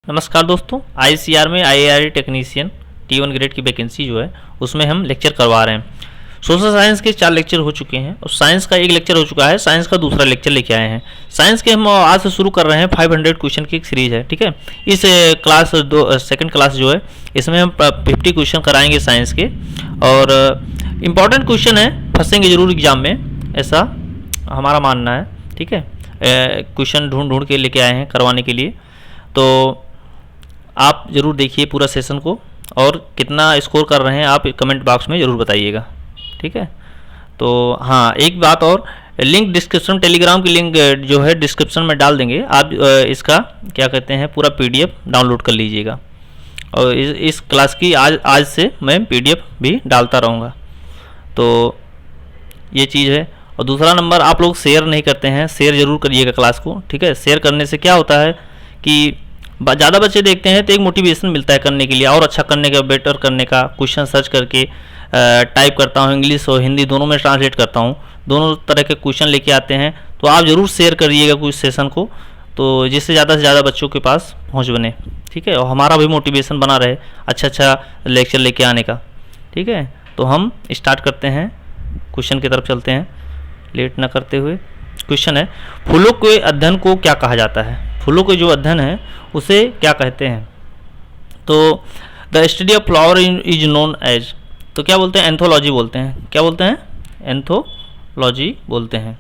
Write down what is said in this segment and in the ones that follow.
नमस्कार दोस्तों, आईसीआर में आईआरई टेक्नीशियन T1 ग्रेड की वैकेंसी जो है उसमें हम लेक्चर करवा रहे हैं। सोशल साइंस के 4 लेक्चर हो चुके हैं और साइंस का 1 लेक्चर हो चुका है। साइंस का दूसरा लेक्चर लेके आए हैं। साइंस के हम आज से शुरू कर रहे हैं। 500 क्वेश्चन की एक सीरीज है, ठीक है। इस क्लास सेकंड क्लास जो है इसमें हम 50 क्वेश्चन कराएंगे साइंस के, और इम्पॉर्टेंट क्वेश्चन है, फंसेंगे जरूर एग्जाम में, ऐसा हमारा मानना है, ठीक है। क्वेश्चन ढूंढ के लेके आए हैं करवाने के लिए, तो आप ज़रूर देखिए पूरा सेशन को, और कितना स्कोर कर रहे हैं आप कमेंट बॉक्स में ज़रूर बताइएगा, ठीक है। तो हाँ, एक बात और, लिंक डिस्क्रिप्शन, टेलीग्राम की लिंक जो है डिस्क्रिप्शन में डाल देंगे। आप इसका क्या कहते हैं पूरा PDF डाउनलोड कर लीजिएगा, और इस क्लास की आज से मैं PDF भी डालता रहूँगा। तो ये चीज़ है। और दूसरा नंबर, आप लोग शेयर नहीं करते हैं, शेयर ज़रूर करिएगा क्लास को, ठीक है। शेयर करने से क्या होता है कि ज़्यादा बच्चे देखते हैं तो एक मोटिवेशन मिलता है करने के लिए, और अच्छा करने का, बेटर करने का। क्वेश्चन सर्च करके टाइप करता हूँ, इंग्लिश और हिंदी दोनों में ट्रांसलेट करता हूँ, दोनों तरह के क्वेश्चन लेके आते हैं। तो आप ज़रूर शेयर करिएगा कुछ सेशन को, तो जिससे ज़्यादा से ज़्यादा बच्चों के पास पहुँच बने, ठीक है, और हमारा भी मोटिवेशन बना रहे अच्छा लेक्चर लेके आने का, ठीक है। तो हम स्टार्ट करते हैं, क्वेश्चन की तरफ चलते हैं लेट ना करते हुए। क्वेश्चन है, फूलों के अध्ययन को क्या कहा जाता है? फूलों के जो अध्ययन है उसे क्या कहते हैं? तो the study of flower is known as, तो क्या बोलते हैं? एंथोलॉजी बोलते हैं। क्या बोलते हैं? एंथोलॉजी बोलते हैं।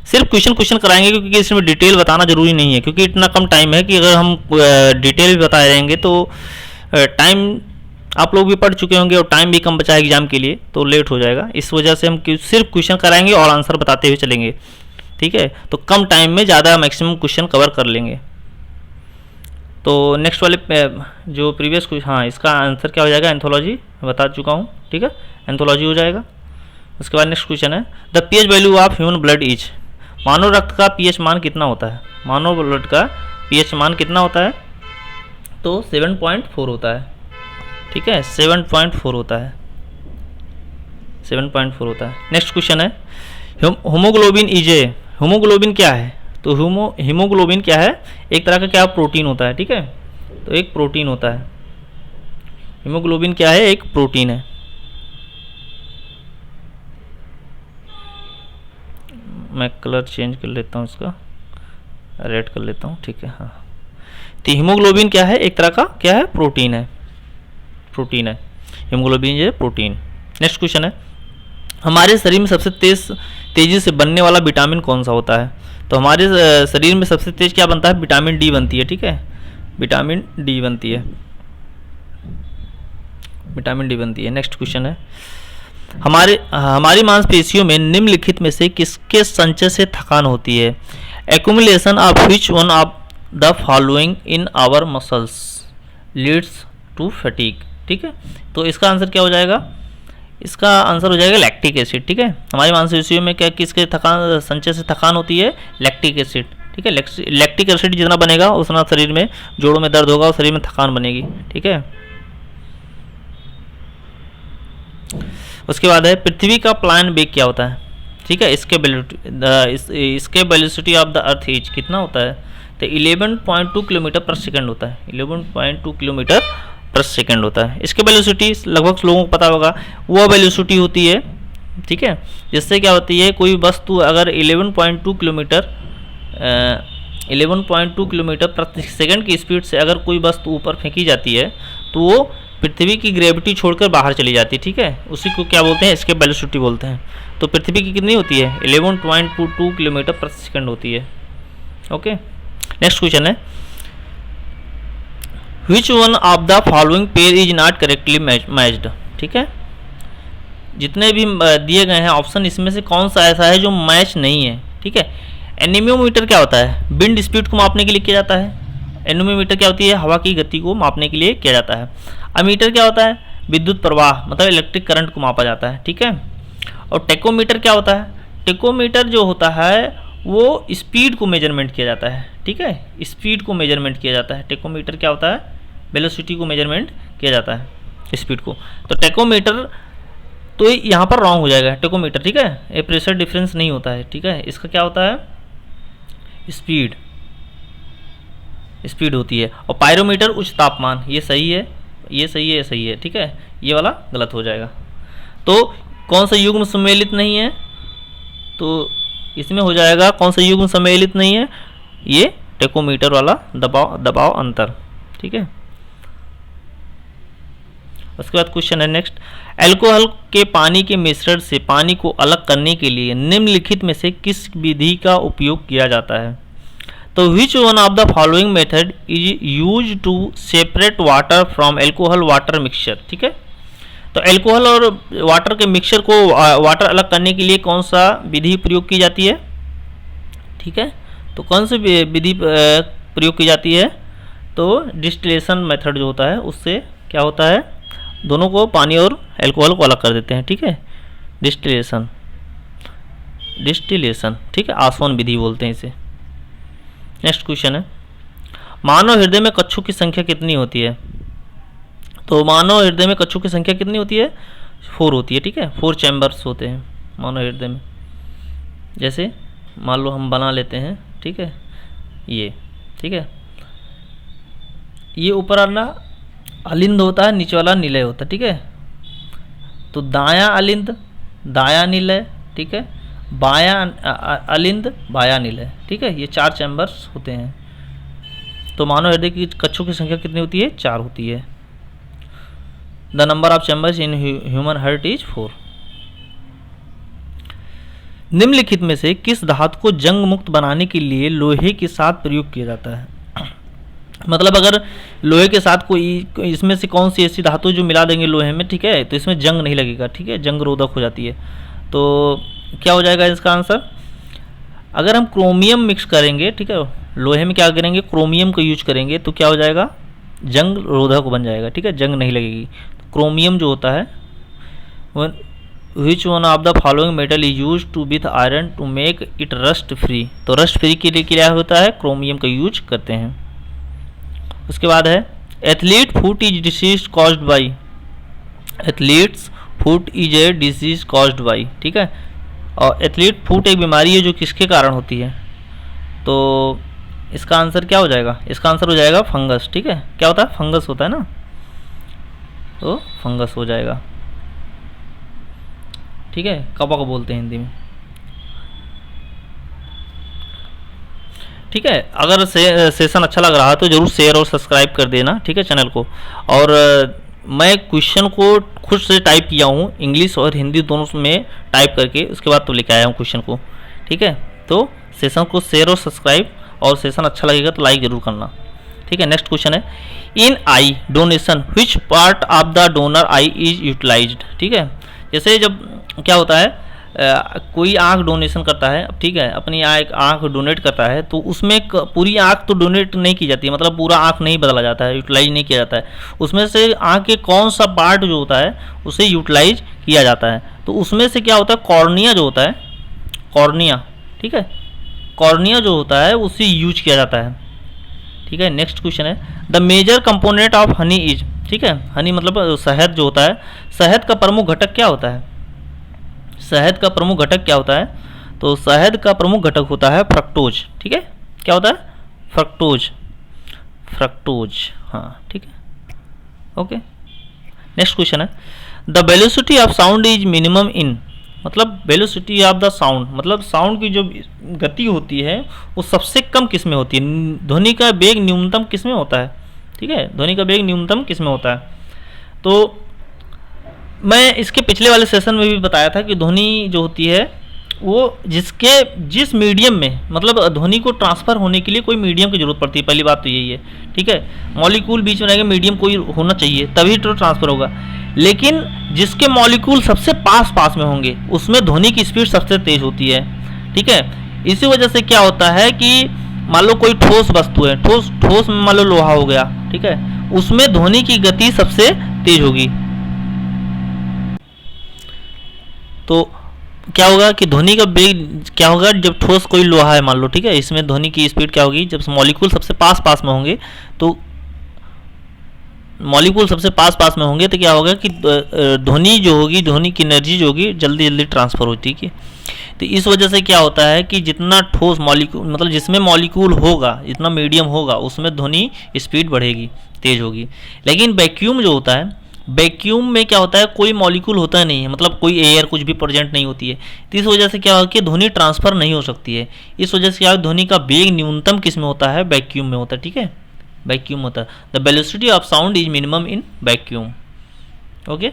सिर्फ क्वेश्चन कराएंगे, क्योंकि इसमें डिटेल बताना जरूरी नहीं है, क्योंकि इतना कम टाइम है कि अगर हम डिटेल भी बताए रहेंगे तो टाइम आप लोग भी पढ़ चुके होंगे और टाइम भी कम बचा है एग्जाम के लिए, तो लेट हो जाएगा। इस वजह से हम सिर्फ क्वेश्चन कराएंगे और आंसर बताते हुए चलेंगे, ठीक है। तो कम टाइम में ज़्यादा मैक्सिमम क्वेश्चन कवर कर लेंगे। तो नेक्स्ट वाले जो प्रीवियस क्वेश्चन, हाँ, इसका आंसर क्या हो जाएगा? एंथोलॉजी बता चुका हूँ, ठीक है, एंथोलॉजी हो जाएगा। उसके बाद नेक्स्ट क्वेश्चन है, the pH value of human blood is, मानव रक्त का pH मान कितना होता है? मानव ब्लड का pH मान कितना होता है? तो 7.4 होता है, ठीक है, 7.4 होता है, 7.4 होता है। नेक्स्ट क्वेश्चन है, हीमोग्लोबिन इज ए, हीमोग्लोबिन क्या है? तो हीमोग्लोबिन क्या है? एक तरह का क्या प्रोटीन होता है, ठीक है। तो एक प्रोटीन होता है। हीमोग्लोबिन क्या है? एक प्रोटीन है। मैं कलर चेंज कर लेता हूँ, इसका रेड कर लेता हूँ, ठीक है, हाँ। तो हीमोग्लोबिन क्या है? एक तरह का क्या है? प्रोटीन है, प्रोटीन है। हीमोग्लोबिन ये प्रोटीन। नेक्स्ट क्वेश्चन है, हमारे शरीर में सबसे तेजी से बनने वाला विटामिन कौन सा होता है? तो हमारे शरीर में सबसे तेज क्या बनता है? विटामिन डी बनती है, ठीक है, विटामिन डी बनती है, विटामिन डी बनती है। नेक्स्ट क्वेश्चन है, हमारी मांसपेशियों में निम्नलिखित में से किसके संचय से थकान होती है? Accumulation of which one of the following in our muscles leads to fatigue, ठीक है। तो इसका आंसर क्या हो जाएगा? इसका आंसर हो जाएगा लैक्टिक एसिड, ठीक है। हमारी मांसपेशियों में क्या किसके थकान संचय से थकान होती है? लैक्टिक एसिड, ठीक है। लैक्टिक एसिड जितना बनेगा उतना शरीर में, जोड़ों में दर्द होगा और शरीर में थकान बनेगी, ठीक है। उसके बाद है, पृथ्वी का प्लान वेग क्या होता है? ठीक है, इसके velocity of the earth is कितना होता है? तो 11.2 किलोमीटर पर सेकेंड होता है, 11.2 किलोमीटर पर सेकेंड होता है। इसके वेलोसिटी लगभग लोगों को पता होगा, वो वेलोसिटी होती है, ठीक है, जिससे क्या होती है, कोई वस्तु अगर 11.2 किलोमीटर प्रति सेकंड की स्पीड से अगर कोई वस्तु ऊपर फेंकी जाती है तो वो पृथ्वी की ग्रेविटी छोड़कर बाहर चली जाती है, ठीक है। उसी को क्या बोलते हैं? इसके वेलोसिटी बोलते हैं। तो पृथ्वी की कितनी होती है? 11.22 किलोमीटर प्रति सेकंड होती है, ओके। नेक्स्ट क्वेश्चन है, Which one of the following pair is not correctly matched, ठीक है। जितने भी दिए गए हैं ऑप्शन, इसमें से कौन सा ऐसा है जो मैच नहीं है, ठीक है। एनीमोमीटर क्या होता है? विंड स्पीड को मापने के लिए किया जाता है। एनीमोमीटर क्या होती है? हवा की गति को मापने के लिए किया जाता है। अमीटर क्या होता है? विद्युत प्रवाह, मतलब इलेक्ट्रिक करंट को मापा जाता है, ठीक है। और टेकोमीटर क्या होता है? टेकोमीटर जो होता है वो स्पीड को मेजरमेंट किया जाता है, ठीक है, स्पीड को मेजरमेंट किया जाता है। टेकोमीटर क्या होता है? वेलोसिटी को मेजरमेंट किया जाता है, स्पीड को। तो टेकोमीटर, तो यहाँ पर रॉन्ग हो जाएगा टेकोमीटर, ठीक है, ये प्रेशर डिफरेंस नहीं होता है, ठीक है। इसका क्या होता है? स्पीड, स्पीड होती है। और पायरोमीटर उच्च तापमान, ये सही है, ये सही है, ये सही है, ठीक है, ये वाला गलत हो जाएगा। तो कौन सा युग्म सम्मिलित नहीं है, तो इसमें हो जाएगा कौन सा युग्म सम्मिलित नहीं है, ये टेकोमीटर वाला दबाव अंतर, ठीक है। उसके बाद क्वेश्चन है नेक्स्ट, अल्कोहल के पानी के मिश्रण से पानी को अलग करने के लिए निम्नलिखित में से किस विधि का उपयोग किया जाता है। तो which one of the following method is use to separate water from alcohol water mixture, ठीक है। तो अल्कोहल और वाटर के मिक्सचर को वाटर अलग करने के लिए कौन सा विधि प्रयोग की जाती है, ठीक है। तो कौन सी विधि प्रयोग की जाती है, तो डिस्टिलेशन मेथड जो होता है उससे क्या होता है, दोनों को पानी और अल्कोहल को अलग कर देते हैं, ठीक है, डिस्टिलेशन, ठीक है, आसवन विधि बोलते हैं इसे। नेक्स्ट क्वेश्चन है, मानव हृदय में कच्छों की संख्या कितनी होती है। तो मानव हृदय में कच्छों की संख्या कितनी होती है, 4 होती है, ठीक है, 4 चैम्बर्स होते हैं मानव हृदय में। जैसे मान लो हम बना लेते हैं, ठीक है, ये, ठीक है, ये ऊपर वाला अलिंद होता है, नीचे वाला निलय होता है, ठीक है। तो दायां अलिंद, दायां निलय, ठीक है, बायां अलिंद, बायां निलय, ठीक है, ये 4 चैम्बर्स होते हैं। तो मानव हृदय की कच्छों की संख्या कितनी होती है, 4 होती है। The number of chambers in human heart is 4। निम्नलिखित में से किस धातु को जंग मुक्त बनाने के लिए लोहे के साथ प्रयोग किया जाता है। मतलब अगर लोहे के साथ कोई इसमें से कौन सी ऐसी धातु जो मिला देंगे लोहे में, ठीक है, तो इसमें जंग नहीं लगेगा, ठीक है, जंग रोधक हो जाती है। तो क्या हो जाएगा इसका आंसर, अगर हम क्रोमियम मिक्स करेंगे, ठीक है, लोहे में क्या करेंगे, क्रोमियम को यूज करेंगे, तो क्या हो जाएगा, जंग रोधक बन जाएगा, ठीक है, जंग नहीं लगेगी। तो क्रोमियम जो होता है, which one of the following metal is use to with iron to make it rust free. तो रस्ट फ्री के लिए क्या होता है, क्रोमियम का यूज करते हैं। उसके बाद है, athlete foot is disease caused by, athletes foot is a disease caused by, ठीक है। और एथलीट फुट एक बीमारी है जो किसके कारण होती है। तो इसका आंसर क्या हो जाएगा, इसका आंसर हो जाएगा फंगस, ठीक है, क्या होता है, फंगस होता है ना, तो फंगस हो जाएगा, ठीक है, कवक बोलते हैं हिंदी में, ठीक है। अगर सेशन अच्छा लग रहा है तो जरूर शेयर और सब्सक्राइब कर देना, ठीक है, चैनल को। और मैं क्वेश्चन को खुद से टाइप किया हूँ, इंग्लिश और हिंदी दोनों में टाइप करके, उसके बाद तो लेके आया हूँ क्वेश्चन को, ठीक है। तो सेशन को शेयर और सब्सक्राइब, और सेशन अच्छा लगेगा तो लाइक जरूर करना, ठीक है। नेक्स्ट क्वेश्चन है, in eye donation which part of the donor eye is utilized, ठीक है। जैसे जब क्या होता है, कोई आँख डोनेशन करता है, ठीक है, अपनी आँख डोनेट करता है, तो उसमें पूरी आँख तो डोनेट नहीं की जाती है, मतलब पूरा आँख नहीं बदला जाता है, यूटिलाइज नहीं किया जाता है। उसमें से आँख के कौन सा पार्ट जो होता है उसे यूटिलाइज किया जाता है। तो उसमें से क्या होता है, कॉर्निया जो होता है, कॉर्निया, ठीक है, कॉर्निया जो होता है उसे यूज किया जाता है, ठीक है। नेक्स्ट क्वेश्चन है, the major component of honey is, ठीक है, हनी मतलब शहद जो होता है, शहद का प्रमुख घटक क्या होता है, शहद का प्रमुख घटक क्या होता है। तो शहद का प्रमुख घटक होता है फ्रक्टोज, ठीक है, क्या होता है, फ्रक्टोज, फ्रक्टोज, हाँ, ठीक है, ओके। नेक्स्ट क्वेश्चन है, the velocity of sound is minimum in, मतलब वेलोसिटी ऑफ द साउंड, मतलब साउंड की जो गति होती है वो सबसे कम किस में होती है, ध्वनि का वेग न्यूनतम किस में होता है, ठीक है, ध्वनि का वेग न्यूनतम किस में होता है। तो मैं इसके पिछले वाले सेशन में भी बताया था कि ध्वनि जो होती है वो जिस मीडियम में, मतलब ध्वनि को ट्रांसफ़र होने के लिए कोई मीडियम की जरूरत पड़ती है, पहली बात तो यही है, ठीक है, मॉलिक्यूल बीच में रहेगा, मीडियम कोई होना चाहिए तभी तो ट्रांसफ़र होगा। लेकिन जिसके मॉलिक्यूल सबसे पास में होंगे उसमें ध्वनि की स्पीड सबसे तेज होती है, ठीक है। इसी वजह से क्या होता है कि मान लो कोई ठोस वस्तु है, ठोस में मान लो लोहा हो गया, ठीक है, उसमें ध्वनि की गति सबसे तेज होगी। तो क्या होगा कि ध्वनि का वेग क्या होगा, जब ठोस कोई लोहा है मान लो, ठीक है, इसमें ध्वनि की स्पीड क्या होगी, जब मॉलिक्यूल सबसे पास में होंगे, तो मॉलिक्यूल सबसे पास में होंगे तो क्या होगा कि ध्वनि जो होगी, ध्वनि की एनर्जी जो होगी जल्दी ट्रांसफर होती है। तो इस वजह से क्या होता है कि जितना ठोस मॉलिक्यूल, मतलब जिसमें मॉलिक्यूल होगा, जितना मीडियम होगा, उसमें ध्वनि स्पीड बढ़ेगी, तेज होगी। लेकिन वैक्यूम जो होता है, वैक्यूम में क्या होता है, कोई मॉलिक्यूल होता नहीं है, मतलब कोई एयर कुछ भी प्रेजेंट नहीं होती है। तो इस वजह से क्या होगा कि ध्वनि ट्रांसफर नहीं हो सकती है। इस वजह से क्या ध्वनि का वेग न्यूनतम किस में होता है, वैक्यूम में होता है। ठीक है, वैक्यूम होता है। The velocity of sound is minimum in vacuum. Okay,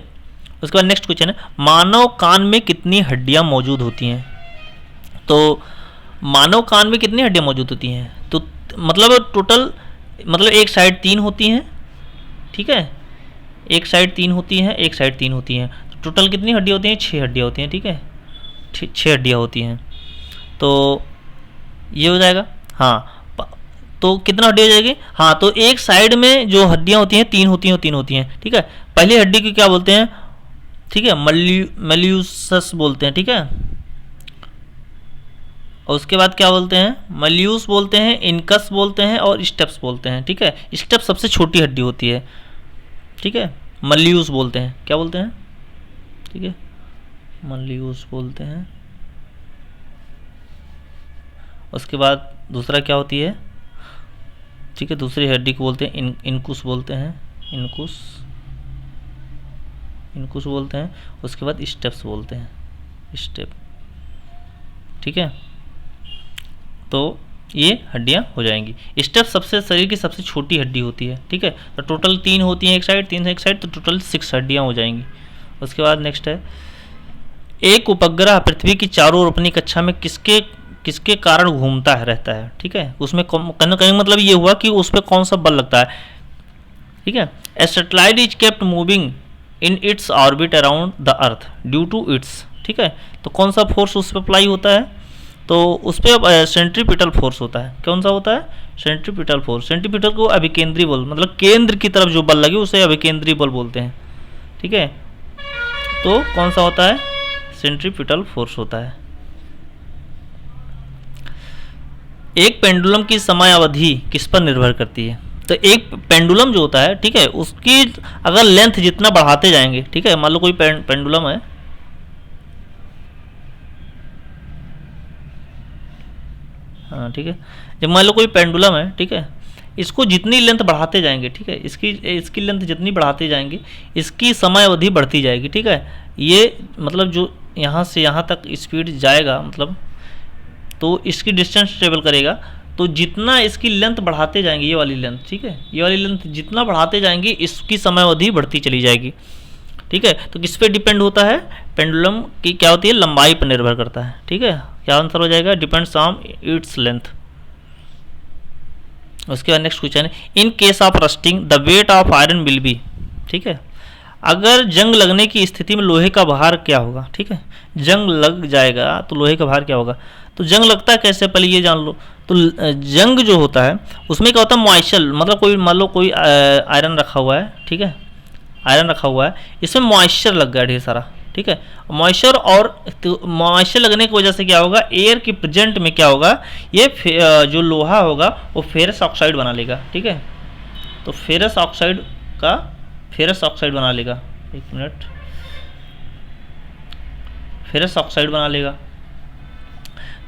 उसके बाद नेक्स्ट क्वेश्चन है, मानव कान में कितनी हड्डियां मौजूद होती हैं? तो मानव कान में कितनी हड्डियां मौजूद होती हैं? तो मतलब टोटल, मतलब एक साइड 3 होती हैं, ठीक है, एक साइड 3 होती हैं, एक साइड 3 होती हैं, तो टोटल कितनी हड्डियां होती हैं? 6 हड्डियां होती हैं। ठीक है, 6 हड्डियां होती हैं। तो ये हो जाएगा। हाँ, तो कितना हड्डी हो जाएगी? हाँ, तो एक साइड में जो हड्डियां होती हैं 3 होती हैं, 3 होती हैं। ठीक है, पहली हड्डी को क्या बोलते हैं? ठीक है, मल्यूसस बोलते हैं। ठीक है, और उसके बाद क्या बोलते हैं? मल्यूस बोलते हैं, इनकस बोलते हैं और स्टेप्स बोलते हैं। ठीक है, स्टेप सबसे छोटी हड्डी होती है। ठीक है, मल्यूस बोलते हैं, क्या बोलते हैं? ठीक है, मल्यूस बोलते हैं। उसके बाद दूसरा क्या होती है? ठीक है, दूसरी हड्डी को बोलते हैं इनकुस बोलते हैं, इनकुस बोलते हैं। उसके बाद स्टेप्स बोलते हैं, स्टेप। ठीक है, तो ये हड्डियां हो जाएंगी। स्टेप सबसे शरीर की सबसे छोटी हड्डी होती है। ठीक है, तो टोटल 3 होती हैं एक साइड, 3 एक साइड, तो टोटल 6 हड्डियां हो जाएंगी। उसके बाद नेक्स्ट है, एक उपग्रह पृथ्वी की चारों ओर अपनी कक्षा में किसके कारण घूमता है, रहता है? ठीक है, उसमें कहीं मतलब ये हुआ कि उस पर कौन सा बल लगता है? ठीक है, a satellite is kept moving in its orbit around the earth due to its. ठीक है, तो कौन सा फोर्स उस पर अप्लाई होता है? तो उस पर सेंट्रीपिटल फोर्स होता है। कौन सा होता है? Centripetal force. सेंट्रीपिटल को अभिकेंद्री बल, मतलब केंद्र की तरफ जो बल लगे उसे अभिकेंद्री बल बोलते हैं। ठीक है, तो कौन सा होता है? सेंट्रीपिटल फोर्स होता है। एक पेंडुलम की समय अवधि किस पर निर्भर करती है? तो एक पेंडुलम जो होता है, ठीक है, उसकी अगर लेंथ जितना बढ़ाते जाएंगे, ठीक है, मान लो कोई पेंडुलम है, हाँ ठीक है, जब मान लो कोई पेंडुलम है, ठीक है, इसको जितनी लेंथ बढ़ाते जाएंगे, ठीक है, इसकी लेंथ जितनी बढ़ाते जाएंगे, इसकी समय अवधि बढ़ती जाएगी। ठीक है, ये मतलब जो यहाँ से यहाँ तक स्पीड जाएगा, मतलब तो इसकी डिस्टेंस ट्रेवल करेगा, तो जितना इसकी लेंथ बढ़ाते जाएंगे, ये वाली लेंथ, ठीक है, ये वाली लेंथ जितना बढ़ाते जाएंगे इसकी समय अवधि बढ़ती चली जाएगी। ठीक है, तो किस पे डिपेंड होता है? पेंडुलम की क्या होती है? लंबाई पर निर्भर करता है। ठीक है, क्या आंसर हो जाएगा? Depends on its length. उसके बाद नेक्स्ट क्वेश्चन है, in case of rusting the weight of iron will be. ठीक है, अगर जंग लगने की स्थिति में लोहे का भार क्या होगा? ठीक है, जंग लग जाएगा तो लोहे का भार क्या होगा? तो जंग लगता है कैसे, पहले ये जान लो। तो जंग जो होता है उसमें क्या होता है? मॉइस्चर, मतलब कोई मान लो कोई आयरन रखा हुआ है, ठीक है, आयरन रखा हुआ है, इसमें मॉइस्चर लग गया ढेर सारा। ठीक है, मॉइस्चर, और तो मॉइस्चर लगने की वजह से क्या होगा? एयर की प्रेजेंट में क्या होगा? ये जो लोहा होगा वो फेरस ऑक्साइड बना लेगा। ठीक है, तो फेरस ऑक्साइड बना लेगा। एक मिनट, फेरस ऑक्साइड बना लेगा।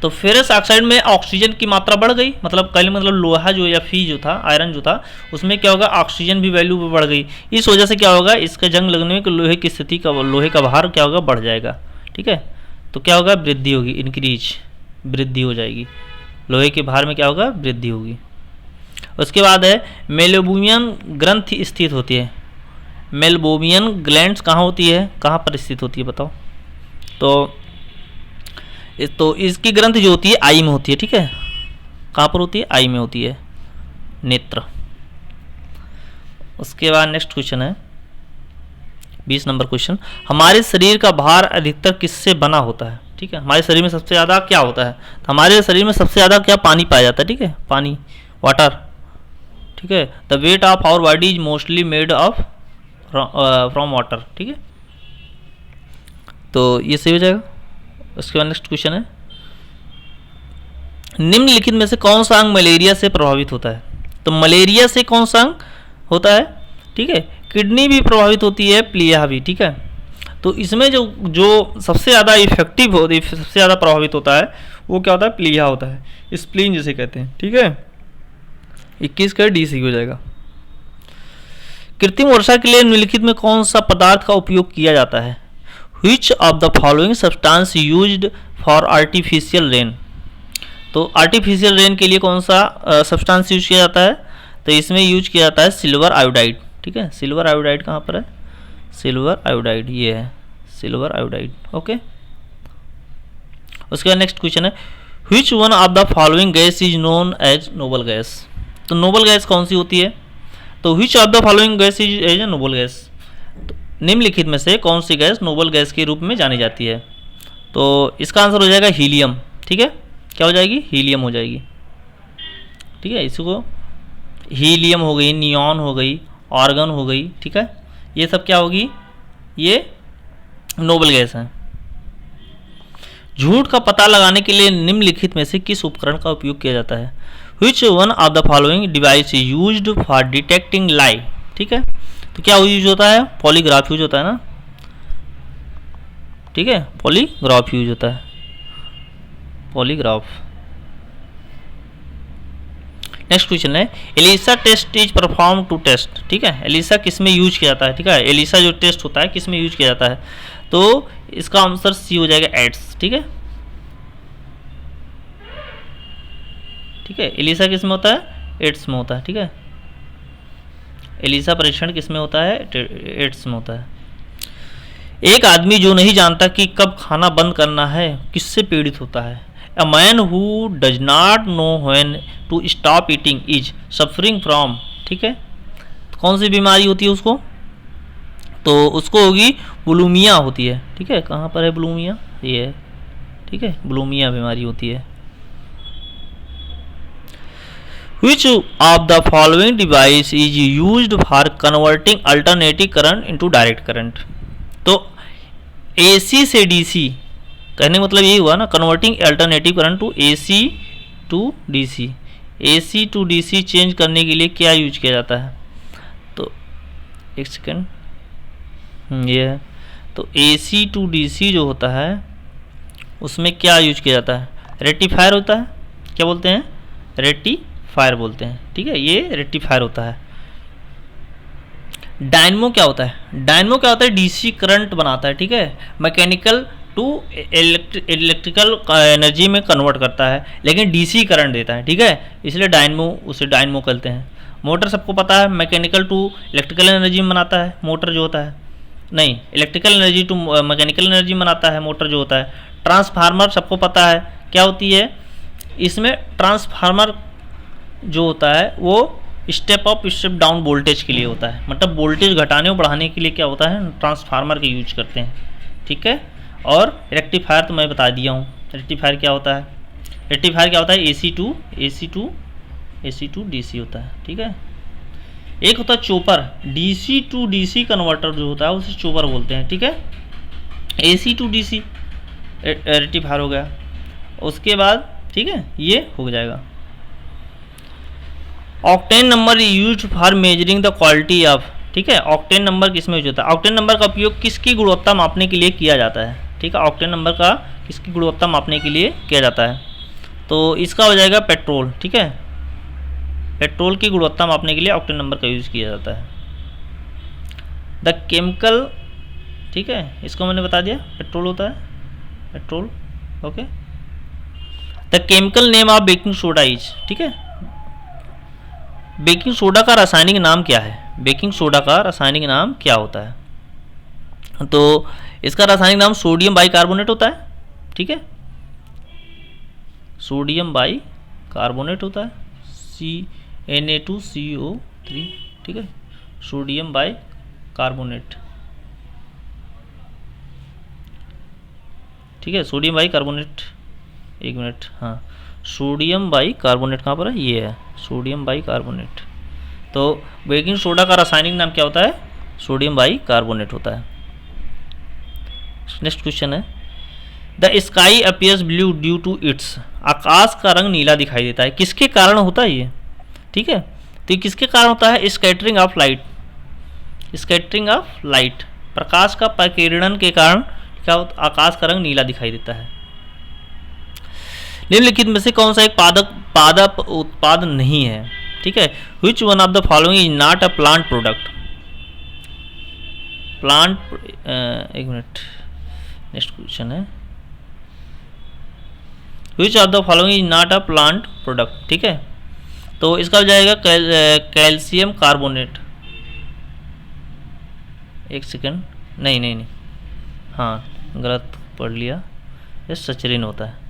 तो फेरस ऑक्साइड में ऑक्सीजन की मात्रा बढ़ गई, मतलब कल मतलब लोहा जो या फी जो था, आयरन जो था, उसमें क्या होगा? ऑक्सीजन भी वैल्यू पे बढ़ गई। इस वजह से क्या होगा? इसका जंग लगने में लोहे की स्थिति का, लोहे का भार क्या होगा? बढ़ जाएगा। ठीक है, तो क्या होगा? वृद्धि होगी, इंक्रीज, वृद्धि हो जाएगी। लोहे के भार में क्या होगा? वृद्धि होगी। उसके बाद है मेलोबोमियन ग्रंथि स्थित होती है। मेलोबोमियन ग्लैंड्स कहाँ होती है? कहाँ पर स्थित होती है बताओ? तो इसकी ग्रंथि जो होती है आई में होती है। ठीक है, कहाँ पर होती है? आई में होती है, नेत्र। उसके बाद नेक्स्ट क्वेश्चन है 20 नंबर क्वेश्चन, हमारे शरीर का भार अधिकतर किससे बना होता है? ठीक है, हमारे शरीर में सबसे ज़्यादा क्या होता है? तो हमारे शरीर में सबसे ज़्यादा क्या? पानी पाया जाता है। ठीक है, पानी, वाटर। ठीक है, the weight of our body is mostly made of from water. ठीक है, तो ये सही हो जाएगा। उसके बाद नेक्स्ट क्वेश्चन है, निम्नलिखित में से कौन सा अंग मलेरिया से प्रभावित होता है? तो मलेरिया से कौन सा अंग होता है? ठीक है, किडनी भी प्रभावित होती है, प्लीहा भी। ठीक है, तो इसमें जो जो सबसे ज़्यादा इफेक्टिव होती सबसे ज़्यादा प्रभावित होता है वो क्या होता है, प्लीहा होता है, स्प्लीन जिसे कहते हैं। ठीक है, 21 का DC हो जाएगा। कृत्रिम वर्षा के लिए निम्नलिखित में कौन सा पदार्थ का उपयोग किया जाता है? Which of the following substance used for artificial rain? तो आर्टिफिशियल रेन के लिए कौन सा सब्सटेंस यूज किया जाता है? तो इसमें यूज किया जाता है सिल्वर आयोडाइड। ठीक है, सिल्वर आयोडाइड कहाँ पर है? सिल्वर आयोडाइड ये है, सिल्वर आयोडाइड। ओके, उसके बाद नेक्स्ट क्वेश्चन है Which one of the following gas is known as noble gas? तो नोबल गैस कौन सी होती है? तो Which of the following gas is a noble gas? निम्नलिखित में से कौन सी गैस नोबल गैस के रूप में जानी जाती है? तो इसका आंसर हो जाएगा हीलियम। ठीक है, क्या हो जाएगी? हीलियम हो जाएगी। ठीक है, इसको हीलियम हो गई, नियॉन हो गई, आर्गन हो गई। ठीक है, ये सब क्या होगी? ये नोबल गैस है। झूठ का पता लगाने के लिए निम्नलिखित में से किस उपकरण का उपयोग किया जाता है? Which one of the following device is used for detecting lie? ठीक है, तो क्या यूज होता है? पॉलीग्राफ यूज होता है ना। ठीक है, पॉलीग्राफ यूज होता है, पॉलीग्राफ। नेक्स्ट क्वेश्चन है ELISA test is perform to test. ठीक है, एलिसा किस में यूज किया जाता है? ठीक है, एलिसा जो टेस्ट होता है किस में यूज किया जाता है? तो इसका आंसर सी हो जाएगा, एड्स। ठीक है, ठीक है, एलिसा किस में होता है? एड्स में होता है। ठीक है, एलिसा परीक्षण किस में होता है? एड्स में होता है। एक आदमी जो नहीं जानता कि कब खाना बंद करना है किससे पीड़ित होता है? A man who does not know when to stop eating is suffering from। ठीक है, तो कौन सी बीमारी होती है उसको? तो उसको होगी बुलिमिया होती है। ठीक है, कहाँ पर है बुलिमिया? ये है। ठीक है, बुलिमिया बीमारी होती है। Which of the following device is used for converting alternating current into direct current? तो AC से DC कहने का मतलब यही हुआ ना, converting alternative current to AC to DC। AC to DC change करने के लिए क्या यूज किया जाता है? तो एक सेकेंड, ये है। तो AC टू DC जो होता है उसमें क्या यूज किया जाता है? रेक्टिफायर होता है। क्या बोलते हैं? रेक्टिफायर बोलते हैं। ठीक है, ये रेक्टिफायर होता है। डायनमो क्या होता है? डायनमो क्या होता है? DC करंट बनाता है। ठीक है, मैकेनिकल टू इलेक्ट्रिकल एनर्जी में कन्वर्ट करता है, लेकिन DC करंट देता है। ठीक है, इसलिए डायनमो, उसे डायनमो कहते हैं। मोटर सबको पता है मैकेनिकल टू इलेक्ट्रिकल एनर्जी में बनाता है मोटर जो होता है, नहीं, electrical energy to mechanical energy में बनाता है मोटर जो होता है। ट्रांसफार्मर सबको पता है क्या होती है? इसमें ट्रांसफार्मर जो होता है वो step up step down voltage के लिए होता है, मतलब वोल्टेज घटाने और बढ़ाने के लिए क्या होता है? ट्रांसफार्मर के यूज करते हैं। ठीक है, और रेक्टिफायर तो मैं बता दिया हूँ। रेक्टिफायर क्या होता है? रेक्टिफायर क्या होता है? AC टू DC होता है। ठीक है, एक होता है chopper, DC to DC converter जो होता है उसे चोपर बोलते हैं। ठीक है, AC टू DC रेक्टिफायर हो गया। उसके बाद ठीक है, ये हो जाएगा। Octane number use for measuring the quality of. ठीक है, ऑक्टेन नंबर किस में यूज होता है? ऑक्टेन नंबर का उपयोग किसकी गुणवत्ता मापने के लिए किया जाता है? ठीक है, ऑक्टेन नंबर का किसकी गुणवत्ता मापने के लिए किया जाता है? तो इसका हो जाएगा पेट्रोल। ठीक है, पेट्रोल की गुणवत्ता मापने के लिए ऑक्टेन नंबर का यूज किया जाता है। द केमिकल, ठीक है, इसको मैंने बता दिया, पेट्रोल होता है, petrol. Okay, the chemical name of baking soda is. ठीक है, बेकिंग सोडा का रासायनिक नाम क्या है? बेकिंग सोडा का रासायनिक नाम क्या होता है? तो इसका रासायनिक नाम सोडियम बाइकार्बोनेट होता है। ठीक है, सोडियम बाइकार्बोनेट होता है, Na2CO3। ठीक है, सोडियम बाइकार्बोनेट। ठीक है, सोडियम बाइकार्बोनेट, एक मिनट, हाँ, सोडियम बाइकार्बोनेट कहाँ पर है? ये है सोडियम बाइकार्बोनेट। तो बेकिंग सोडा का रासायनिक नाम क्या होता है? सोडियम बाइकार्बोनेट होता है। नेक्स्ट क्वेश्चन है the sky appears blue due to its. आकाश का रंग नीला दिखाई देता है, किसके कारण होता है ये? ठीक है, तो ये किसके कारण होता है? Scattering of light, scattering of light. प्रकाश का प्रकीर्णन के कारण क्या होता, आकाश का रंग नीला दिखाई देता है। निम्नलिखित में से कौन सा एक पादप उत्पाद नहीं है, ठीक है। Which one of the following is not a plant product. एक मिनट, नेक्स्ट क्वेश्चन है, which of the following is not a plant product, ठीक है। तो इसका हो जाएगा कैल्शियम कार्बोनेट। एक सेकेंड, नहीं, हाँ गलत पढ़ लिया, ये सचरिन होता है।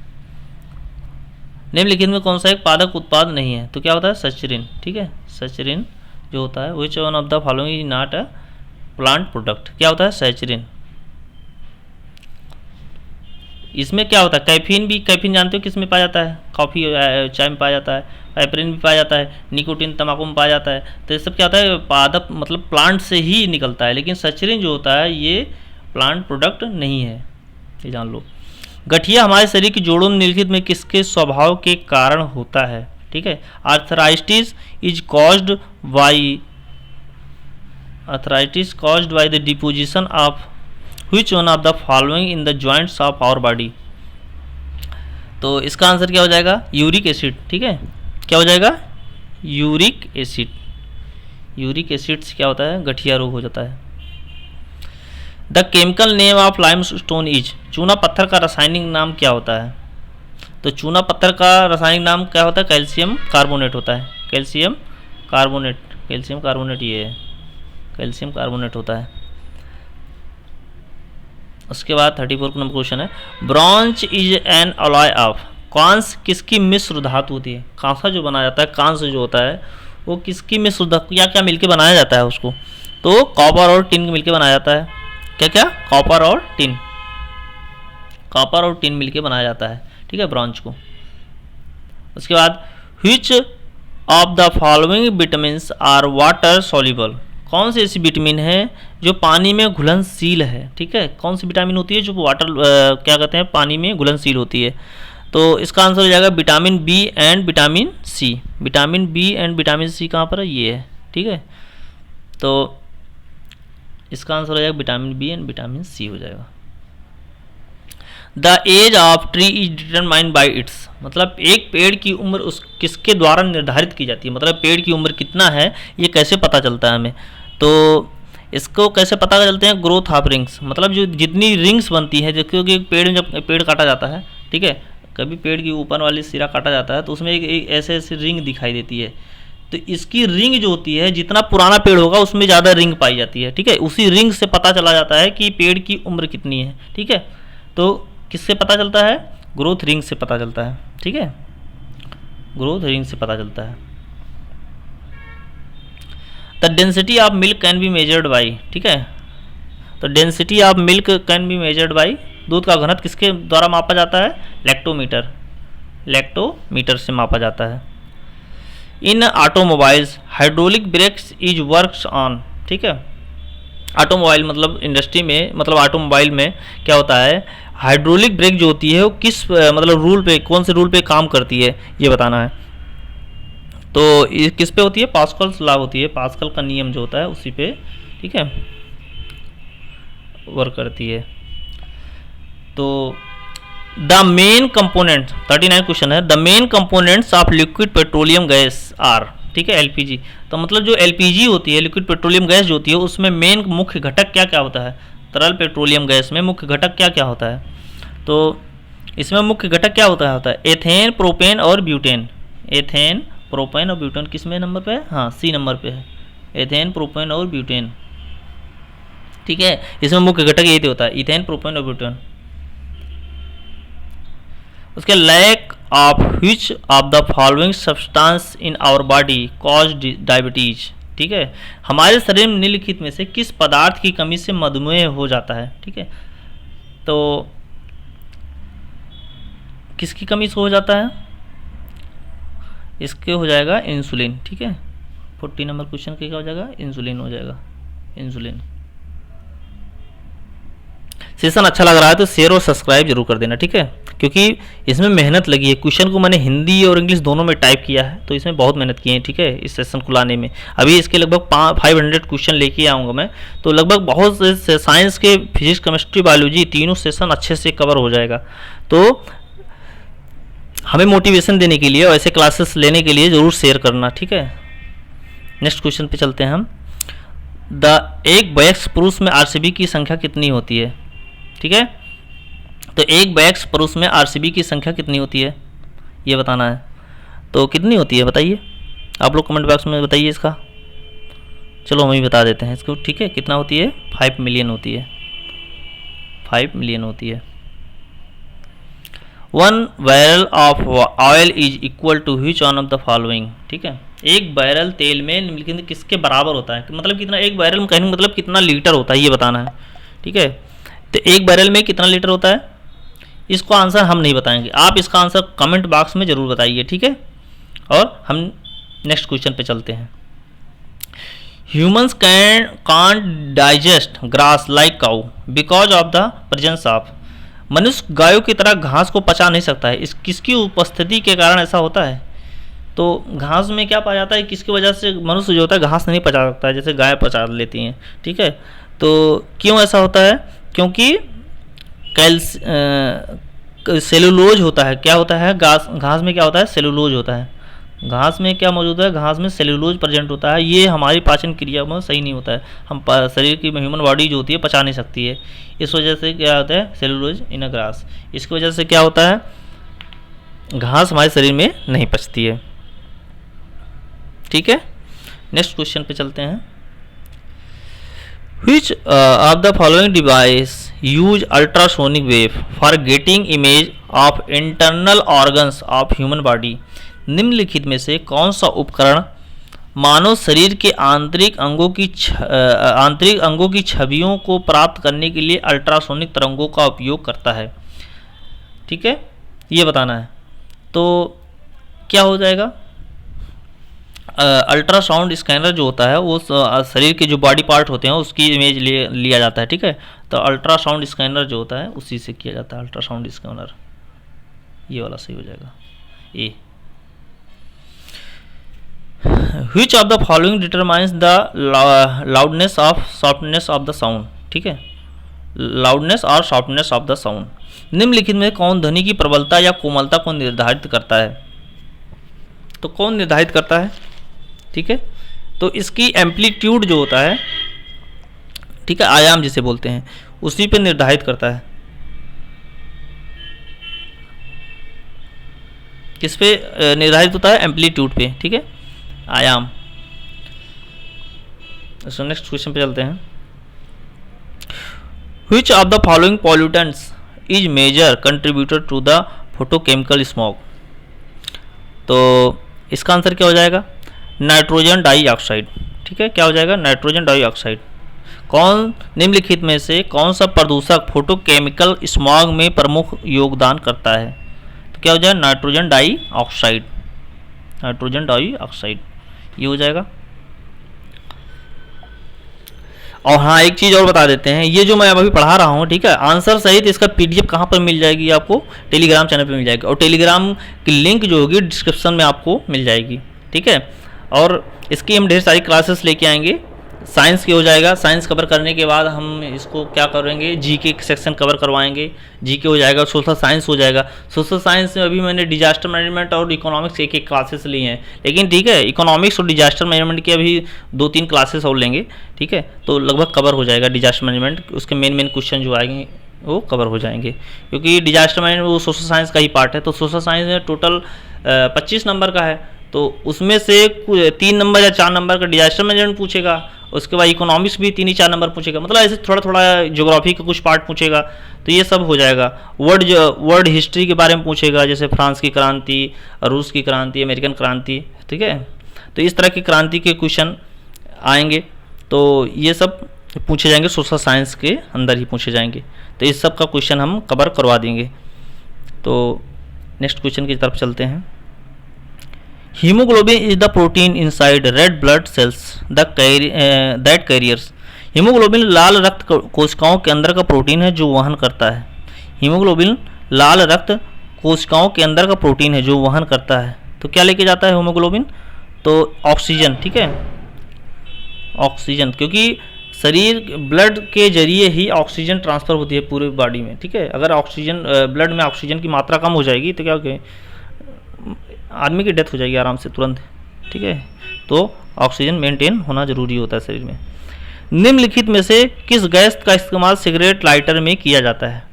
निम्नलिखित में कौन सा एक पादप उत्पाद नहीं है, तो क्या होता है, सचरिन, ठीक है। सचरिन जो होता है, which one of the following is not a plant product, क्या होता है, सचरिन। इसमें क्या होता है, कैफीन भी, कैफीन जानते हो किस में पाया जाता है, कॉफ़ी चाय में पाया जाता है, पाइपरिन भी पाया जाता है, निकोटीन तंबाकू में पाया जाता है। तो ये सब क्या होता है, पादप मतलब प्लांट से ही निकलता है, लेकिन सचरिन जो होता है ये प्लांट प्रोडक्ट नहीं है, ये जान लो। गठिया हमारे शरीर की जोड़ों में निम्नलिखित में किसके स्वभाव के कारण होता है, ठीक है। Arthritis is caused by the deposition of which one of the following in the joints of our body। तो इसका आंसर क्या हो जाएगा, यूरिक एसिड, ठीक है। क्या हो जाएगा, यूरिक एसिड। यूरिक एसिड से क्या होता है, गठिया रोग हो जाता है। The chemical name of limestone is, चूना पत्थर का रासायनिक नाम क्या होता है। तो चूना पत्थर का रासायनिक नाम क्या होता है, कैल्शियम कार्बोनेट होता है। कैल्शियम कार्बोनेट ये है, कैल्शियम कार्बोनेट होता है। उसके बाद 34 नंबर क्वेश्चन है, bronze is an alloy of, कांस किसकी मिश्र धातु होती है। कांसा जो बनाया जाता है, कांस जो होता है वो किसकी मिश्र धातु, क्या क्या मिलके बनाया जाता है उसको, तो कॉपर और टिन मिलके बनाया जाता है। क्या क्या, कॉपर और टिन मिलके बनाया जाता है, ठीक है, ब्रॉन्ज को। उसके बाद which of the following vitamins are water soluble, कौन सी ऐसी विटामिन है जो पानी में घुलनशील है, ठीक है। कौन सी विटामिन होती है जो वाटर क्या कहते हैं, पानी में घुलनशील होती है। तो इसका आंसर हो जाएगा vitamin B and vitamin C. Vitamin B and vitamin C कहाँ पर है, ये है, ठीक है। तो इसका आंसर हो जाएगा vitamin B and vitamin C हो जाएगा। The age of tree is determined by its, मतलब एक पेड़ की उम्र उस किसके द्वारा निर्धारित की जाती है, मतलब पेड़ की उम्र कितना है ये कैसे पता चलता है हमें। तो इसको कैसे पता चलते हैं, ग्रोथ ऑफ रिंग्स, मतलब जो जितनी रिंग्स बनती है, क्योंकि पेड़ में जब पेड़ काटा जाता है, ठीक है, कभी पेड़ की ऊपर वाली सिरा काटा जाता है तो उसमें एक ऐसे ऐसे रिंग दिखाई देती है। तो इसकी रिंग जो होती है, जितना पुराना पेड़ होगा उसमें ज़्यादा रिंग पाई जाती है, ठीक है। उसी रिंग से पता चला जाता है कि पेड़ की उम्र कितनी है, ठीक है। तो किससे पता चलता है, ग्रोथ रिंग से पता चलता है, ठीक है, ग्रोथ रिंग से पता चलता है। The density of milk can be measured by, ठीक है। तो density of milk can be measured by, दूध का घनत्व किसके द्वारा मापा जाता है, लैक्टोमीटर से मापा जाता है। इन automobiles hydraulic breaks is works on, ठीक है। ऑटोमोबाइल मतलब इंडस्ट्री में, मतलब ऑटोमोबाइल में क्या होता है, हाइड्रोलिक ब्रेक जो होती है वो किस मतलब रूल पे, कौन से रूल पे काम करती है ये बताना है। तो ये किस पे होती है, पास्कल्स लॉ होती है, पास्कल का नियम जो होता है उसी पे, ठीक है, वर्क करती है। तो द मेन कंपोनेंट 39 क्वेश्चन है, the main components of liquid petroleum gas are, ठीक है, एलपीजी। तो मतलब जो एलपीजी होती है, लिक्विड पेट्रोलियम गैस जो होती है, उसमें मेन मुख्य घटक क्या क्या होता है, तरल पेट्रोलियम गैस में मुख्य घटक क्या क्या होता है। तो इसमें मुख्य घटक क्या होता है एथेन, प्रोपेन और ब्यूटेन। एथेन, प्रोपेन और ब्यूटेन किस में नंबर पे है, हाँ सी नंबर पे है, एथेन, प्रोपेन और ब्यूटेन, ठीक है। इसमें मुख्य घटक यही होता है, इथेन, प्रोपेन और ब्यूटेन। उसके lack of which of the following substance in our body cause diabetes, ठीक है। हमारे शरीर में निम्नलिखित में से किस पदार्थ की कमी से मधुमेह हो जाता है, ठीक है। तो किसकी कमी से हो जाता है, इसके हो जाएगा इंसुलिन, ठीक है। 40 नंबर क्वेश्चन क्या हो जाएगा, इंसुलिन हो जाएगा, इंसुलिन। सेशन अच्छा लग रहा है तो शेयर और सब्सक्राइब जरूर कर देना, ठीक है, क्योंकि इसमें मेहनत लगी है। क्वेश्चन को मैंने हिंदी और इंग्लिश दोनों में टाइप किया है, तो इसमें बहुत मेहनत की है, ठीक है, इस सेशन को लाने में। अभी इसके लगभग 500 क्वेश्चन लेके आऊँगा मैं, तो लगभग बहुत से साइंस के फिजिक्स केमिस्ट्री बायोलॉजी तीनों सेशन अच्छे से कवर हो जाएगा। तो हमें मोटिवेशन देने के लिए और ऐसे क्लासेस लेने के लिए ज़रूर शेयर करना, ठीक है। नेक्स्ट क्वेश्चन पे चलते हैं हम। एक वयस्क पुरुष में आरसीबी की संख्या कितनी होती है, ठीक है। तो एक वयस्क पुरुष में आरसीबी की संख्या कितनी होती है ये बताना है। तो कितनी होती है बताइए, आप लोग कमेंट बॉक्स में बताइए इसका। चलो हम ही बता देते हैं इसको, ठीक है। कितना होती है? 5 मिलियन होती है, 5 मिलियन होती है। 1 barrel of oil is equal to which one of the following, ठीक है। एक बैरल तेल में निम्नलिखित किसके बराबर होता है, मतलब कितना, एक बैरल में कहने मतलब कितना लीटर होता है ये बताना है, ठीक है। तो एक बैरल में कितना लीटर होता है, इसको आंसर हम नहीं बताएंगे, आप इसका आंसर कमेंट बॉक्स में जरूर बताइए, ठीक है। और हम नेक्स्ट क्वेश्चन पे चलते हैं। Humans can't digest grass like cow because of the presence of, मनुष्य गायों की तरह घास को पचा नहीं सकता है, इस किसकी उपस्थिति के कारण ऐसा होता है। तो घास में क्या पाया जाता है, किसकी वजह से मनुष्य जो होता है घास नहीं पचा सकता है, जैसे गाय पचा लेती हैं, ठीक है। तो क्यों ऐसा होता है, क्योंकि सेलुलोज होता है। क्या होता है, घास में क्या होता है, सेलुलोज होता है। घास में क्या मौजूद है, घास में सेलुलोज प्रेजेंट होता है। ये हमारी पाचन क्रिया में सही नहीं होता है, हम शरीर की ह्यूमन बॉडी जो होती है पचा नहीं सकती है, इस वजह से क्या होता है, सेलुलोज इन अ ग्रास, इसकी वजह से क्या होता है, घास हमारे शरीर में नहीं पचती है, ठीक है। नेक्स्ट क्वेश्चन पे चलते हैं। Which of the following device use ultrasonic wave for getting image of internal organs of human body? निम्नलिखित में से कौन सा उपकरण मानव शरीर के आंतरिक अंगों की छवियों को प्राप्त करने के लिए अल्ट्रासोनिक तरंगों का उपयोग करता है, ठीक है, ये बताना है। तो क्या हो जाएगा, अल्ट्रासाउंड स्कैनर जो होता है वो शरीर के जो बॉडी पार्ट होते हैं उसकी इमेज लिया जाता है, ठीक है। तो अल्ट्रासाउंड स्कैनर जो होता है उसी से किया जाता है, अल्ट्रासाउंड स्कैनर, ये वाला सही हो जाएगा A. Which of the following determines the loudness of softness of the sound, ठीक है, लाउडनेस और सॉफ्टनेस ऑफ द साउंड। निम्नलिखित में कौन ध्वनि की प्रबलता या कोमलता को निर्धारित करता है। तो कौन निर्धारित करता है, ठीक है। तो इसकी एम्पलीट्यूड जो होता है, ठीक है, आयाम जिसे बोलते हैं, उसी पे निर्धारित करता है। किस पे निर्धारित होता है, एम्पलीट्यूड पे, ठीक है, आयाम। सो नेक्स्ट क्वेश्चन पे चलते हैं। Which of the following pollutants is major contributor to the photochemical smog. तो इसका आंसर क्या हो जाएगा, नाइट्रोजन डाइऑक्साइड, ठीक है, क्या हो जाएगा, नाइट्रोजन डाइऑक्साइड। कौन निम्नलिखित में से कौन सा प्रदूषक फोटोकेमिकल स्मॉग में प्रमुख योगदान करता है। तो क्या हो जाएगा, नाइट्रोजन डाइऑक्साइड, नाइट्रोजन डाइऑक्साइड, ये हो जाएगा। और हाँ, एक चीज़ और बता देते हैं, ये जो मैं अभी पढ़ा रहा हूँ, ठीक है, आंसर सहित इसका पीडीएफ कहाँ पर मिल जाएगी आपको, टेलीग्राम चैनल पे मिल जाएगी, और टेलीग्राम की लिंक जो होगी डिस्क्रिप्शन में आपको मिल जाएगी, ठीक है। और इसकी हम ढेर सारी क्लासेस लेके आएंगे। साइंस की हो जाएगा, साइंस कवर करने के बाद हम इसको क्या करेंगे, जीके सेक्शन कवर करवाएंगे, जीके हो जाएगा, सोशल साइंस हो जाएगा। सोशल साइंस में अभी मैंने डिजास्टर मैनेजमेंट और इकोनॉमिक्स एक क्लासेस ली हैं, लेकिन ठीक है, इकोनॉमिक्स और डिजास्टर मैनेजमेंट की अभी 2-3 क्लासेस और लेंगे, ठीक है, तो लगभग कवर हो जाएगा डिजास्टर मैनेजमेंट, उसके मेन क्वेश्चन जो आएंगे वो कवर हो जाएंगे, क्योंकि डिजास्टर मैनेजमेंट वो सोशल साइंस का ही पार्ट है। तो सोशल साइंस में टोटल 25 नंबर का है, तो उसमें से 3 नंबर या 4 नंबर का डिजास्टर मैनेजमेंट पूछेगा, उसके बाद इकोनॉमिक्स भी 3 ही 4 नंबर पूछेगा, मतलब ऐसे थोड़ा थोड़ा ज्योग्राफी का कुछ पार्ट पूछेगा, तो ये सब हो जाएगा। वर्ल्ड हिस्ट्री के बारे में पूछेगा, जैसे फ्रांस की क्रांति, रूस की क्रांति, अमेरिकन क्रांति, ठीक है, तो इस तरह की क्रांति के क्वेश्चन आएंगे, तो ये सब पूछे जाएंगे, सोशल साइंस के अंदर ही पूछे जाएंगे, तो इस सब का क्वेश्चन हम कवर करवा देंगे। तो नेक्स्ट क्वेश्चन की तरफ चलते हैं। Haemoglobin is the protein inside red blood cells that carriers, haemoglobin लाल रक्त कोशिकाओं के अंदर का प्रोटीन है जो वहन करता है। हीमोग्लोबिन लाल रक्त कोशिकाओं के अंदर का प्रोटीन है जो वहन करता है। तो क्या लेके जाता है हीमोग्लोबिन? तो ऑक्सीजन, ठीक है, ऑक्सीजन, क्योंकि शरीर ब्लड के जरिए ही ऑक्सीजन ट्रांसफ़र होती है पूरे बॉडी में, ठीक है। अगर ऑक्सीजन ब्लड में ऑक्सीजन की मात्रा कम हो जाएगी तो क्या होगा, आदमी की डेथ हो जाएगी आराम से तुरंत, ठीक है। तो ऑक्सीजन मेंटेन होना ज़रूरी होता है शरीर में। निम्नलिखित में से किस गैस का इस्तेमाल सिगरेट लाइटर में किया जाता है?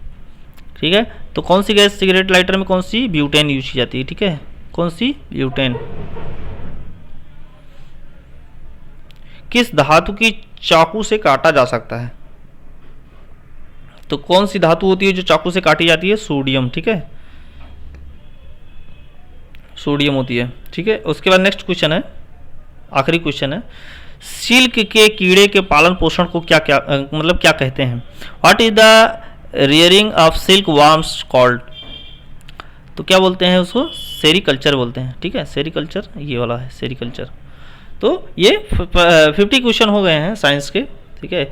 ठीक है, तो कौन सी गैस सिगरेट लाइटर में, कौन सी? ब्यूटेन यूज की जाती है, ठीक है। कौन सी? ब्यूटेन। किस धातु की चाकू से काटा जा सकता है? तो कौन सी धातु होती है जो चाकू से काटी जाती है? सोडियम, ठीक है, सोडियम होती है, ठीक है। उसके बाद नेक्स्ट क्वेश्चन है, आखिरी क्वेश्चन है, सिल्क के कीड़े के पालन पोषण को क्या क्या मतलब क्या कहते हैं? What is the rearing of silk warms called? तो क्या बोलते हैं उसको? सेरीकल्चर बोलते हैं, ठीक है, सेरीकल्चर, ये वाला है सेरीकल्चर। तो ये 50 क्वेश्चन हो गए हैं साइंस के, ठीक है।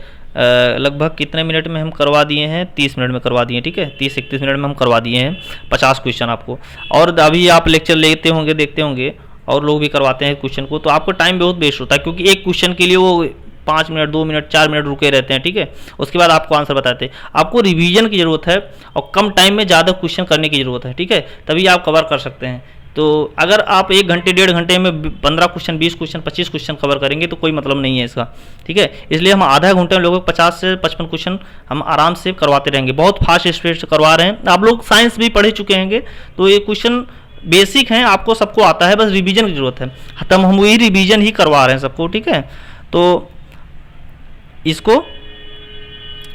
लगभग कितने मिनट में हम करवा दिए हैं? 30 मिनट में करवा दिए हैं, ठीक है, 30-31 मिनट में हम करवा दिए हैं 50 क्वेश्चन आपको। और अभी आप लेक्चर लेते होंगे, देखते होंगे, और लोग भी करवाते हैं क्वेश्चन को, तो आपको टाइम बहुत वेस्ट होता है, क्योंकि एक क्वेश्चन के लिए वो 5 मिनट, 2 मिनट, 4 मिनट रुके रहते हैं, ठीक है। उसके बाद आपको आंसर बताते हैं। आपको रिवीजन की ज़रूरत है और कम टाइम में ज़्यादा क्वेश्चन करने की ज़रूरत है, ठीक है, तभी आप कवर कर सकते हैं। तो अगर आप 1 घंटे 1.5 घंटे में 15 क्वेश्चन, 20 क्वेश्चन, 25 क्वेश्चन कवर करेंगे तो कोई मतलब नहीं है इसका, ठीक है। इसलिए हम आधा घंटे में लोगों 50 से 55 क्वेश्चन हम आराम से करवाते रहेंगे, बहुत फास्ट स्पीड से करवा रहे हैं। आप लोग साइंस भी पढ़े चुके होंगे, तो ये क्वेश्चन बेसिक हैं, आपको सबको आता है, बस रिवीजन की जरूरत है। तब हम वही रिवीजन ही करवा रहे हैं सबको, ठीक है। तो इसको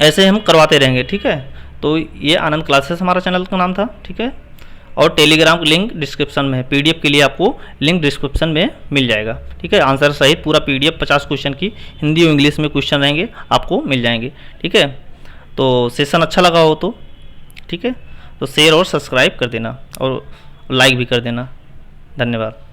ऐसे हम करवाते रहेंगे, ठीक है। तो ये आनंद क्लासेस हमारा चैनल का नाम था, ठीक है। और टेलीग्राम लिंक डिस्क्रिप्शन में है, पीडीएफ के लिए आपको लिंक डिस्क्रिप्शन में मिल जाएगा, ठीक है। आंसर सहित पूरा पीडीएफ 50 क्वेश्चन की हिंदी और इंग्लिश में क्वेश्चन रहेंगे, आपको मिल जाएंगे, ठीक है। तो सेशन अच्छा लगा हो तो, ठीक है, तो शेयर और सब्सक्राइब कर देना और लाइक भी कर देना। धन्यवाद।